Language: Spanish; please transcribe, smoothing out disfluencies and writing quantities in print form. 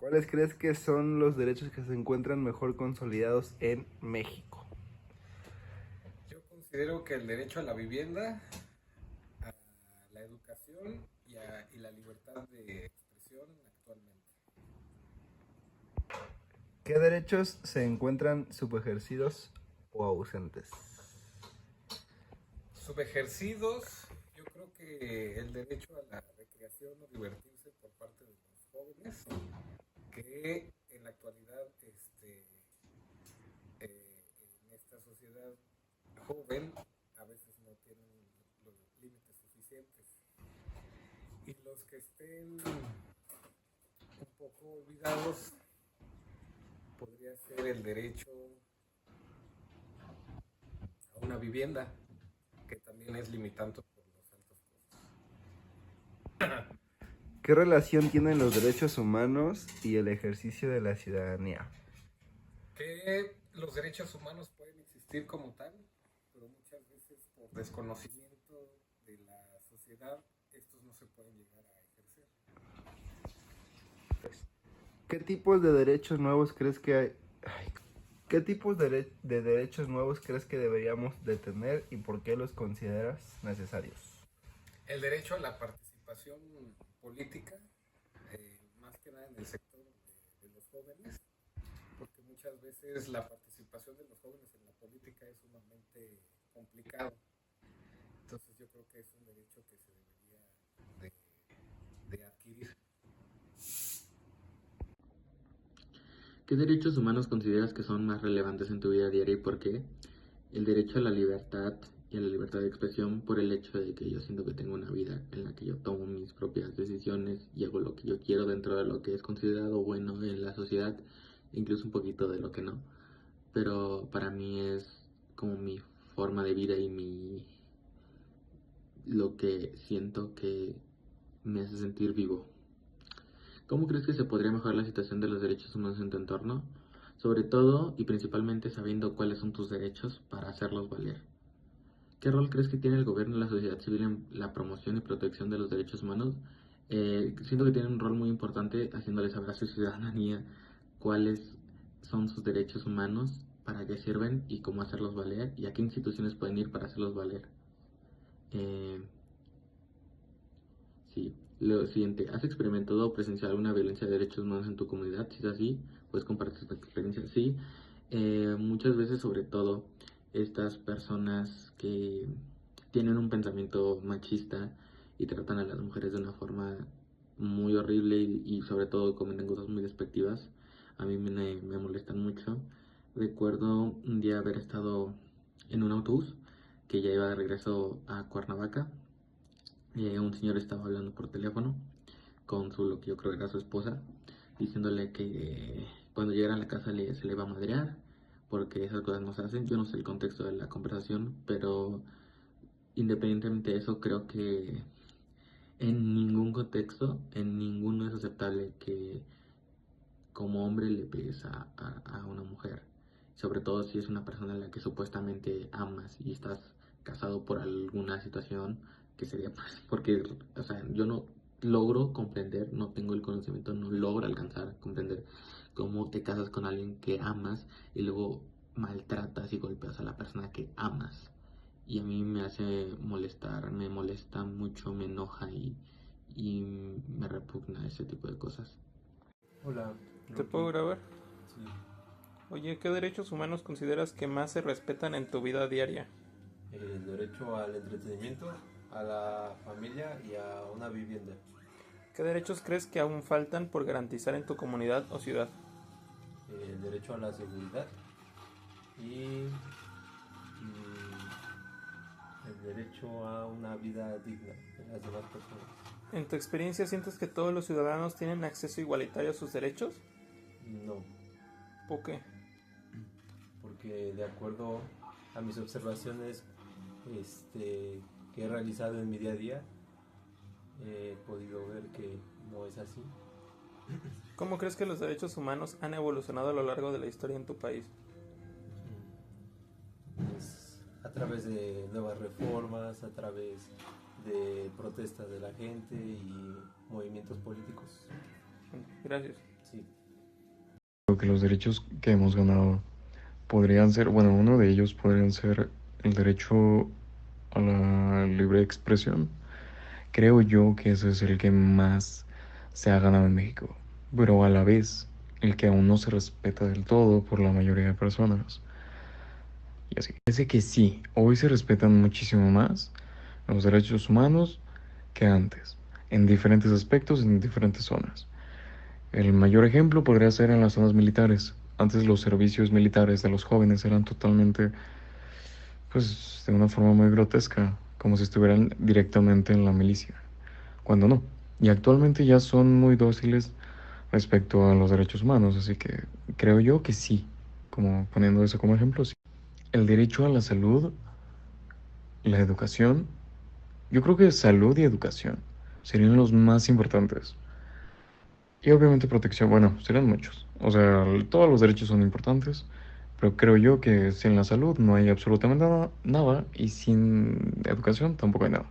¿Cuáles crees que son los derechos que se encuentran mejor consolidados en México? Yo considero que el derecho a la vivienda, a la educación y la libertad de expresión actualmente. ¿Qué derechos se encuentran subejercidos o ausentes? Subejercidos, yo creo que el derecho a la recreación o divertirse por parte de los jóvenes, que en la actualidad, en esta sociedad joven, a veces no tienen los límites suficientes. Y los que estén un poco olvidados podría ser el derecho a una vivienda, que también es limitante por los altos costos. ¿Qué relación tienen los derechos humanos y el ejercicio de la ciudadanía? Que los derechos humanos pueden existir como tal, pero muchas veces por desconocimiento de la sociedad, estos no se pueden llegar a ejercer. ¿Qué tipos de derechos nuevos crees que hay? ¿Qué tipos de derechos nuevos crees que deberíamos de tener y por qué los consideras necesarios? El derecho a la participación política, más que nada en el sector de los jóvenes, porque muchas veces la participación de los jóvenes en la política es sumamente complicado. Entonces yo creo que es un derecho que se debería de adquirir. ¿Qué derechos humanos consideras que son más relevantes en tu vida diaria y por qué? El derecho a la libertad y a la libertad de expresión, por el hecho de que yo siento que tengo una vida en la que yo tomo mis propias decisiones y hago lo que yo quiero dentro de lo que es considerado bueno en la sociedad, incluso un poquito de lo que no. Pero para mí es como mi forma de vida y lo que siento que me hace sentir vivo. ¿Cómo crees que se podría mejorar la situación de los derechos humanos en tu entorno? Sobre todo y principalmente sabiendo cuáles son tus derechos para hacerlos valer. ¿Qué rol crees que tiene el gobierno y la sociedad civil en la promoción y protección de los derechos humanos? Siento que tiene un rol muy importante haciéndoles saber a su ciudadanía cuáles son sus derechos humanos, para qué sirven y cómo hacerlos valer y a qué instituciones pueden ir para hacerlos valer. Eh, Sí, lo siguiente, ¿has experimentado o presenciado alguna violencia de derechos humanos en tu comunidad? Si es así, puedes compartir tu experiencia. Sí, muchas veces, sobre todo, estas personas que tienen un pensamiento machista y tratan a las mujeres de una forma muy horrible y sobre todo cometen cosas muy despectivas, a mí me molestan mucho. Recuerdo un día haber estado en un autobús que ya iba de regreso a Cuernavaca. Un señor estaba hablando por teléfono con lo que yo creo que era su esposa, diciéndole que cuando llegara a la casa se le iba a madrear, porque esas cosas no se hacen. Yo no sé el contexto de la conversación, pero independientemente de eso, creo que en ningún contexto, en ninguno es aceptable que como hombre le pegues a una mujer. Sobre todo si es una persona a la que supuestamente amas y estás casado por alguna situación que sería pues, porque, o sea, yo no logro comprender, no tengo el conocimiento, no logro alcanzar a comprender cómo te casas con alguien que amas y luego maltratas y golpeas a la persona que amas. Y a mí me hace molestar, me molesta mucho, me enoja y me repugna ese tipo de cosas. Hola, ¿Te puedo Rocky. grabar? Sí, Oye, ¿qué derechos humanos consideras que más se respetan en tu vida diaria? el derecho al entretenimiento, a la familia y a una vivienda. ¿Qué derechos crees que aún faltan por garantizar en tu comunidad o ciudad? El derecho a la seguridad y el derecho a una vida digna de las demás personas. ¿En tu experiencia sientes que todos los ciudadanos tienen acceso igualitario a sus derechos? No, ¿Por qué? porque de acuerdo a mis observaciones que he realizado en mi día a día, he podido ver que no es así. ¿Cómo crees que los derechos humanos han evolucionado a lo largo de la historia en tu país? Es a través de nuevas reformas, a través de protestas de la gente y movimientos políticos. Gracias. Sí. Sí. Creo que los derechos que hemos ganado podrían ser, bueno, uno de ellos podrían ser el derecho a la libre expresión. Creo yo que ese es el que más se ha ganado en México, pero a la vez el que aún no se respeta del todo por la mayoría de personas. Y así. Parece que sí, hoy se respetan muchísimo más los derechos humanos que antes, en diferentes aspectos, en diferentes zonas. El mayor ejemplo podría ser en las zonas militares. Antes los servicios militares de los jóvenes eran totalmente, pues, de una forma muy grotesca, como si estuvieran directamente en la milicia, cuando no. Y actualmente ya son muy dóciles respecto a los derechos humanos, así que creo yo que sí, como poniendo eso como ejemplo, sí. El derecho a la salud, la educación, yo creo que salud y educación serían los más importantes. Y obviamente protección, bueno, serían muchos. O sea, todos los derechos son importantes, pero creo yo que sin la salud no hay absolutamente nada, y sin educación tampoco hay nada.